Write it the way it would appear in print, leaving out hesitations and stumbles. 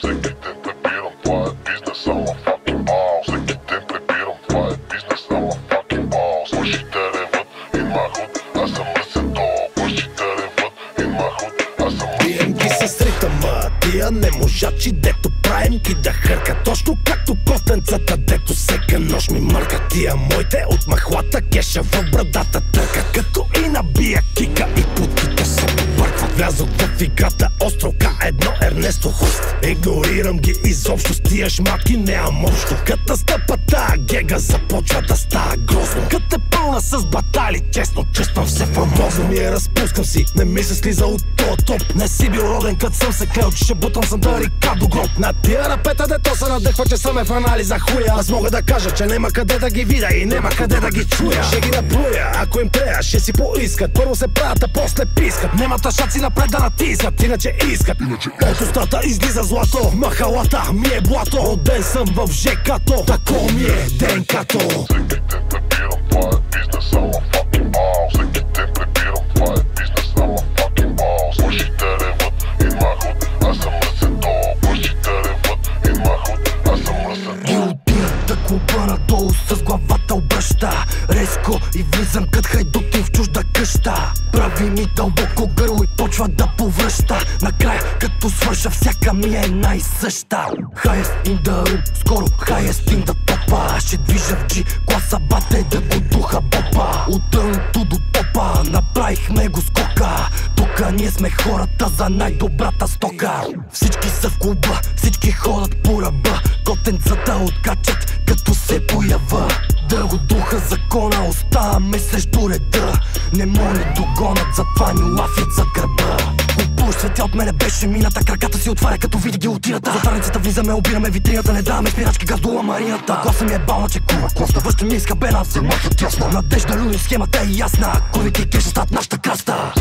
Всеки ден пребирам, това е бизнес, ама fucking бал. Всеки ден пребирам, това е бизнес, ама fucking бал. Лъжите реват in my hood, аз съм лъсето. Лъжите реват in my hood, аз съм лъсето. Бием ги с ритъма, тия неможачи, дето правим ги да хърка. Точно както котенцата, дето всека нощ ми мърка. Тия моите от махлата кеша в брадата търка. Като и набия кика и путките се побъркват. Влязох в играта остро К1 Ернесто Хуст. Игнорирам ги изобщо, с тия шматки нямам общо. Като стъпата гега започва да става грозно. Като е пълна с батали, честно чувствам се фамозно. Ми е разпускам си, не ми се слиза от тоя топ. Не си бил роден, като съм се клел, че ще бутам съм да река до гроб. На тия рапета дето се надъхва, че съм е в анализа хуя. Аз мога да кажа, че нема къде да ги видя и нема къде да ги чуя. Ще ги наплюя, ако им трея, ще си поискат. Първо се правят, а после пискат. Нема тъшаци напред да натискат, иначе искат. От устата излиза злато, махалата ми е блато. Роден съм в ЖК-то, тако ми е ДНК-то. Всеки ден пребирам, това е бизнес, ама fucking бал. Всеки ден пребирам, това е бизнес, ама fucking бал. Лъжите реват in my hood, аз съм лъсето. Лъжите реват in my hood, аз съм лъсето. Гилотината клуба надолу с главата обръща. Резко и влизам кът хайдути в чужда къща. Прави ми дълбоко гърло и почва да повръща. Накрая като свърша всяка ми е една и съща. Highest in the room, скоро highest in the топа. Ще движа в G класа бате да го духа бопа. От дъното до топа направихме го скока. Тука ние сме хората за най-добрата стока. Всички са в клуба, всички ходят по ръба. Котенцата откачат като се поява. Да го духа закона, оставаме срещу реда. Не мо не догонат, затова ни лафят за гърба. Купуваш цветя от мене беше мината, краката си отваря като види гилотината. Затварницата влизаме, обираме витрината, не даваме спирачки, газ до ламарината. Гласа ми е бална, че кума класна, въща ми е изкабена, се махат ясна. Надежда, люни, схемата е ясна. Курвите и кеша стат нашата краста.